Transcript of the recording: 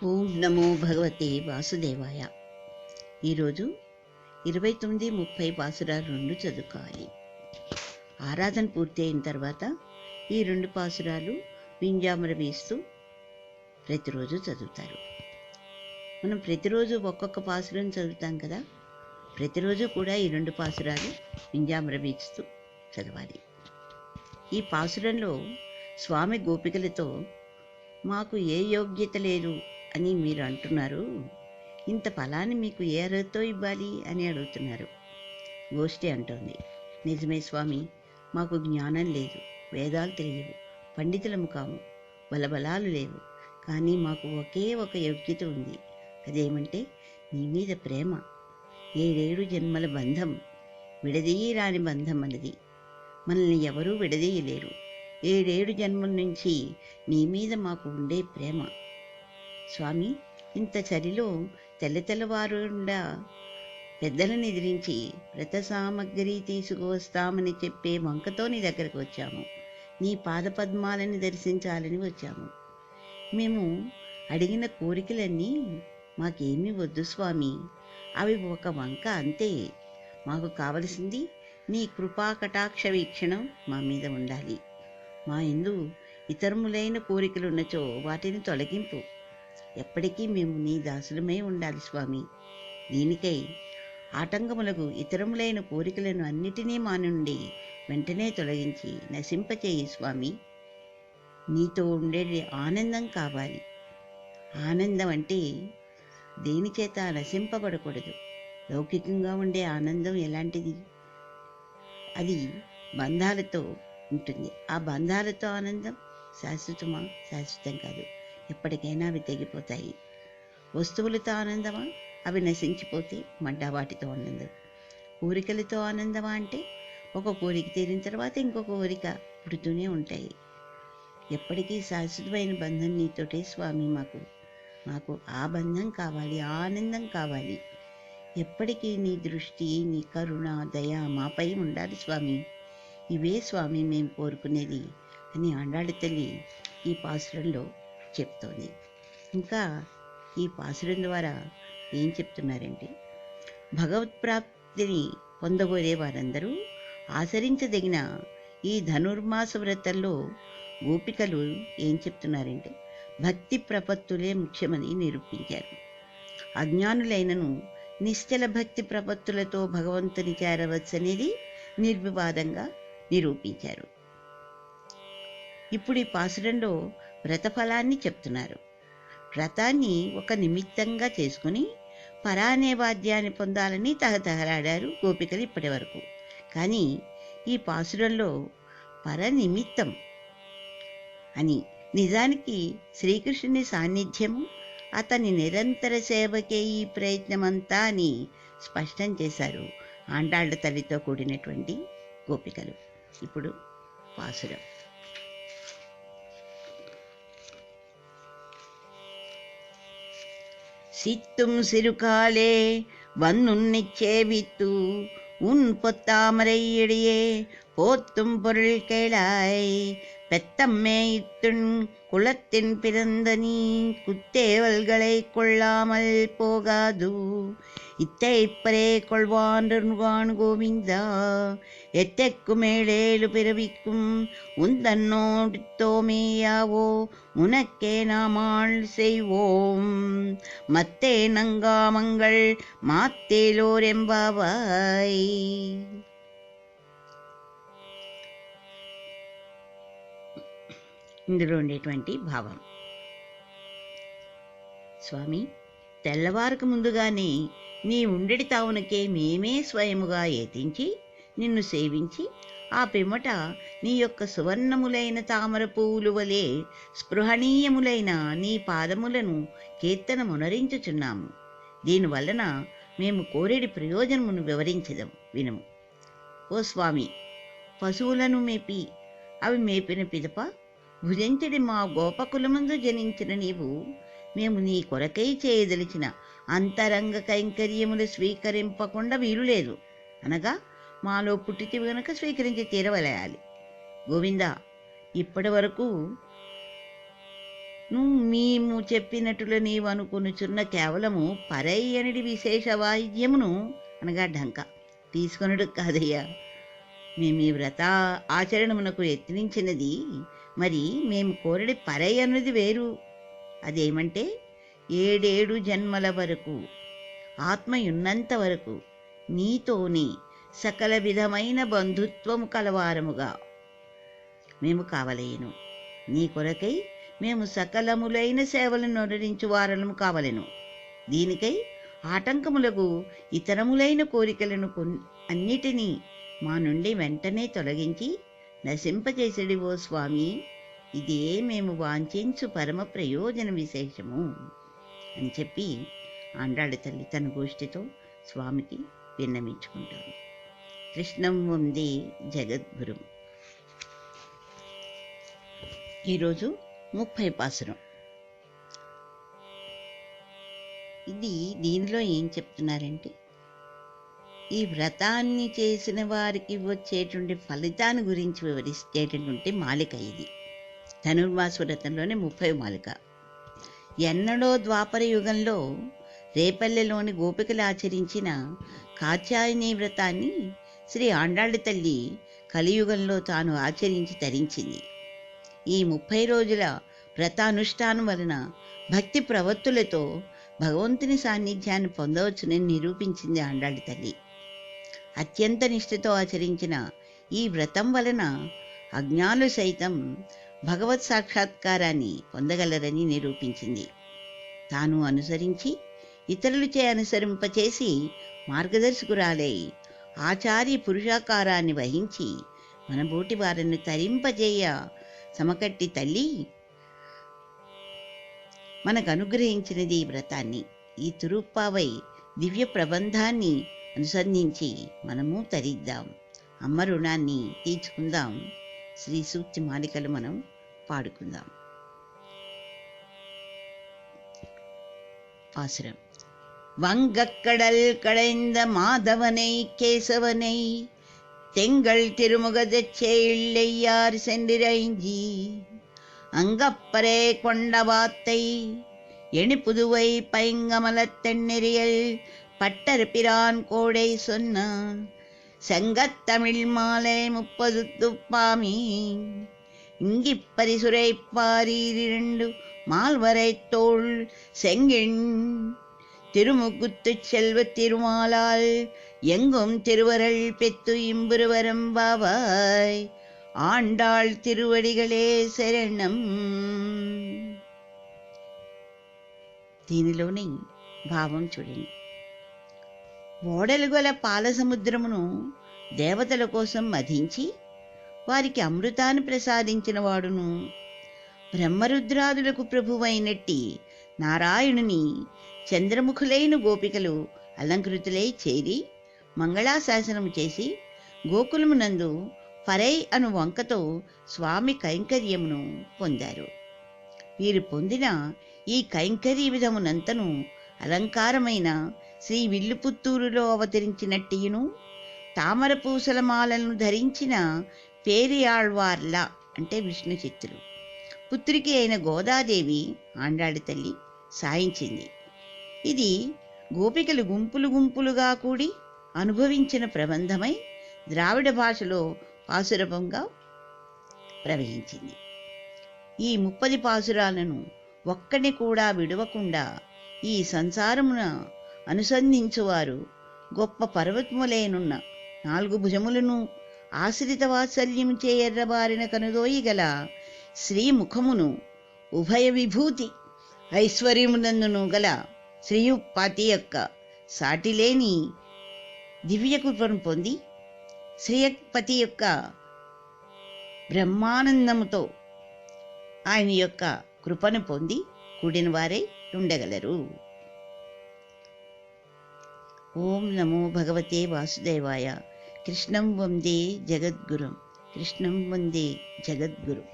ఓం నమో భగవతే వాసుదేవాయ. ఈరోజు 29, 30 పాసురాలు 2 చదువుకోవాలి. ఆరాధన పూర్తి అయిన తర్వాత ఈ 2 పాసురాలు వింజామర వీస్తూ ప్రతిరోజు చదువుతారు. మనం ప్రతిరోజు ఒక్కొక్క పాసురం చదువుతాం కదా, ప్రతిరోజు కూడా ఈ 2 పాసురాలు వింజామర వీస్తూ చదవాలి. ఈ పాసురంలో స్వామి గోపికలతో మాకు ఏ యోగ్యత లేదు అని మీరు అంటున్నారు, ఇంత ఫలాన్ని మీకు ఏ అర్హతతో ఇవ్వాలి అని అడుగుతున్నారు. గోష్ఠి అంటోంది, నిజమే స్వామి, మాకు జ్ఞానం లేదు, వేదాలు తెలియవు, పండితులము కాము, బలబలాలు లేవు, కానీ మాకు ఒకే ఒక యోగ్యత ఉంది. అదేమంటే నీ మీద ప్రేమ. 7 జన్మల బంధం, విడదీయరాని బంధం అన్నది. మనల్ని ఎవరూ విడదీయలేరు. 7 జన్మల నుంచి నీ మీద మాకు ఉండే ప్రేమ. స్వామి, ఇంత చలిలో తెల్లవారుండా పెద్దలను ఎదిరించి వ్రత సామగ్రి తీసుకువస్తామని చెప్పే వంకతో నీ దగ్గరకు వచ్చాము. నీ పాదపద్మాలని దర్శించాలని వచ్చాము. మేము అడిగిన కోరికలన్నీ మాకేమీ వద్దు స్వామి, అవి ఒక వంక అంతే. మాకు కావలసింది నీ కృపా కటాక్ష వీక్షణం మా మీద ఉండాలి. మా యందు ఇతరములైన కోరికలున్నచో వాటిని తొలగింపు. ఎప్పటికీ మేము నీ దాసులమై ఉండాలి స్వామి. దీనికై ఆటంకములకు ఇతరములైన కోరికలను అన్నిటినీ మా నుండి వెంటనే తొలగించి నశింపచేయి స్వామి. నీతో ఉండేది ఆనందం కావాలి. ఆనందం అంటే దేని చేత నశింపబడకూడదు. లౌకికంగా ఉండే ఆనందం ఎలాంటిది? అది బంధాలతో ఉంటుంది. ఆ బంధాలతో ఆనందం శాశ్వతమా? శాశ్వతం కాదు. ఎప్పటికైనా అవి తెగిపోతాయి. వస్తువులతో ఆనందమా? అవి నశించిపోతే మళ్ళా వాటితో ఆనందం. కోరికలతో ఆనందమా అంటే ఒక కోరిక తీరిన తర్వాత ఇంకొక కోరిక పుడుతూనే ఉంటాయి. ఎప్పటికీ శాశ్వతమైన బంధం నీతోటే స్వామి. మాకు ఆ బంధం కావాలి, ఆ ఆనందం కావాలి. ఎప్పటికీ నీ దృష్టి, నీ కరుణ, దయ మాపై ఉండాలి స్వామి. ఇవే స్వామి మేము కోరుకునేది అని ఆండాళ్ళ తల్లి ఈ పాసురంలో చెప్తోంది. ఇంకా ఈ పాసురం ద్వారా ఏం చెప్తున్నారంటే, భగవత్ప్రాప్తిని పొందగోరే వారందరూ ఆచరించదగిన ఈ ధనుర్మాస వ్రతంలో గోపికలు ఏం చెప్తున్నారంటే, భక్తి ప్రపత్తులే ముఖ్యమని నిరూపించారు. అజ్ఞానులైనను నిశ్చల భక్తి ప్రపత్తులతో భగవంతుని చేరవచ్చనేది నిర్వివాదంగా నిరూపించారు. ఇప్పుడు ఈ పాసురంలో వ్రతఫలాన్ని చెప్తున్నారు. వ్రతాన్ని ఒక నిమిత్తంగా చేసుకుని పరానే వాద్యాన్ని పొందాలని తహతహలాడారు గోపికలు ఇప్పటి వరకు. కానీ ఈ పాసురంలో పరనిమిత్తం అని, నిజానికి శ్రీకృష్ణుని సాన్నిధ్యము, అతని నిరంతర సేవకే ఈ ప్రయత్నమంతా అని స్పష్టం చేశారు ఆండాళ్ళ తల్లితో కూడినటువంటి గోపికలు. ఇప్పుడు పాసురం. சித்தும் சிறுகாலே வந்துன்னிச்சேவித்து உன் பொத்தாமரை இடையே போத்தும் பொருள் கேளாய். பெத்தம்மே இத்துண் குலத்தின் பிறந்த நீ குத்தேவல்களை கொள்ளாமல் போகாது. இத்தைப்பரே கொள்வான் கோவிந்தா, எத்தைக்கு மேலேலு பிறவிக்கும் உந்தன்னோடு தோமேயாவோ முனக்கே நாமாள் செய்வோம். மத்தே நங்காமங்கள் மாத்தேலோரெம்பாவாய். ఇందులో ఉండేటువంటి భావం, స్వామి, తెల్లవారుకు ముందుగానే నీ ఉండెడి తావునకే మేమే స్వయముగా ఏతించి నిన్ను సేవించి ఆ పిమ్మట నీ యొక్క సువర్ణములైన తామర పువ్వులు వలె స్పృహణీయములైన నీ పాదములను కీర్తనమునరించుచున్నాము. దీనివలన మేము కోరేడి ప్రయోజనమును వివరించదం వినుము. ఓ స్వామి, పశువులను మేపి అవి మేపిన పిదప భుజించడి మా గోపకులమందు జనించిన నీవు మేము నీ కొరకై చేయదలిచిన అంతరంగ కైంకర్యములు స్వీకరింపకుండా వీలులేదు అనగా మాలో పుట్టితివి గనక స్వీకరించి తీరవలేయాలి. గోవిందా, ఇప్పటి వరకు మేము చెప్పినట్లు నీవు అనుకొనుచున్న కేవలము పరై అనేది విశేష వాయిద్యమును అనగా ఢంక తీసుకొనుడు కాదయ్యా. మేము ఈ వ్రత ఆచరణమునకు యత్నించినది మరి మేము కోరడి పరై అన్నది వేరు. అదేమంటే 7 జన్మల వరకు ఆత్మయున్నంత వరకు నీతోని సకల విధమైన బంధుత్వము కలవారముగా మేము కావలేను. నీ కొరకై మేము సకలములైన సేవలను అనుసరించు వారము కావలెను. దీనికై ఆటంకములకు ఇతరములైన కోరికలను అన్నిటినీ మా నుండి వెంటనే తొలగించి నశింపచేసడివో స్వామి, ఇదే మేము వాంఛించు పరమ ప్రయోజన విశేషము అని చెప్పి ఆండాళ్ళ తల్లి తన గోష్ఠితో స్వామికి విన్నమించుకుంటాను. కృష్ణం వందే జగద్గురుం. ఈరోజు 30 పాసురం. దీనిలో ఏం చెప్తున్నారంటే, ఈ వ్రతాన్ని చేసిన వారికి వచ్చేటువంటి ఫలితాన్ని గురించి వివరిస్తేటటువంటి మాలిక ఇది. ధనుర్మాస వ్రతంలోనే 30వ మాలిక. ఎన్నడో ద్వాపర యుగంలో రేపల్లెలోని గోపికలు ఆచరించిన కాత్యాయని వ్రతాన్ని శ్రీ ఆండాళ్ళ తల్లి కలియుగంలో తాను ఆచరించి తరించింది. ఈ 30 రోజుల వ్రతానుష్ఠానం వలన భక్తి ప్రవత్తులతో భగవంతుని సాన్నిధ్యాన్ని పొందవచ్చునని నిరూపించింది ఆండాళ్ళ తల్లి. అత్యంత నిష్ఠతో ఆచరించిన ఈ వ్రతం వలన అజ్ఞానులు సైతం భగవత్ సాక్షాత్కారాన్ని పొందగలరని నిరూపించింది. తాను అనుసరించి ఇతరులచే అనుసరింపచేసి మార్గదర్శకురాలై ఆచార్య పురుషాకారాన్ని వహించి మనబోటి వారిని తరింపజేయ సమకట్టి తల్లి మనకు అనుగ్రహించినది ఈ వ్రతాన్ని. ఈ తిరుప్పావై దివ్య ప్రబంధాన్ని అనుసంధించి మనము తరిద్దాం, అమ్మ రుణాన్ని తీర్చుకుందాం. శ్రీ సూక్తి మాలికలు మనం పాడుకుందాం. பாசுரம். வங்கக்கடல் கடைந்த மாதவனை கேசவனை தெங்கள் திருமுகதச் செய்யார் சென்றிரைஞ்சி அங்கப்பரே கொண்ட வாத்தை எணிப்புதுவை பைங்கமலத் தென்னெறியல் பட்டர் பிரான் கோடை சொன்னான் செங்கத்தமிழ் மாலை 30 துப்பாமி இங்கிப் பரிசுரைப்பாரீரிரண்டு மால்வரை தோள் செங்கின் திருமுகுத்துச் செல்வத் திருமாலால் எங்கும் திருவருள் பெத்து இம்புருவரம் பாவாய் ஆண்டாள் తిరువడిగలే శరణం. దీనిలోని భావం చూడండి. ఓడలు గల పాల సముద్రమును దేవతల కోసం మధించి వారికి అమృతాన్ని ప్రసాదించిన వాడును, బ్రహ్మరుద్రాదులకు ప్రభువైనట్టి నారాయణుని చంద్రముఖులైన గోపికలు అలంకృతులై చేరి మంగళాశాసనము చేసి గోకులమునందు పరై అను వంకతో స్వామి కైంకర్యమును పొందారు. వీరు పొందిన ఈ కైంకర్య విధమునంతను అలంకారమైన శ్రీ విల్లుపుత్తూరులో అవతరించినట్టియును తామర పూసలమాలను ధరించిన పేరియాళ్వార్ల అంటే విష్ణు చిత్తులు పుత్రికి అయిన గోదాదేవి ఆండాళ్ళ తల్లి సాయించింది. ఇది గోపికలు గుంపులు గుంపులుగా కూడి అనుభవించిన ప్రబంధమై ద్రావిడ భాషలో పాసురూపంగా ప్రవహించింది. ఈ 30 పాసురాలను ఒక్కని కూడా విడవకుండా ఈ సంసారమున అనుసంధించువారు గొప్ప పర్వతములేనున్న 4 భుజములను ఆశ్రిత వాత్సల్యము చే ఎర్రబారిన కనుదోయి గల శ్రీముఖమును ఉభయ విభూతి ఐశ్వర్యమునందును గల శ్రీయుపాతి యొక్క సాటిలేని దివ్య కృపను పొంది శ్రీయపతి యొక్క బ్రహ్మానందముతో ఆయన యొక్క కృపను పొంది కూడిన వారే ఉండగలరు. ఓం నమో భగవతే వాసుదేవాయ. కృష్ణం వందే జగద్గురుం. కృష్ణం వందే జగద్గురు.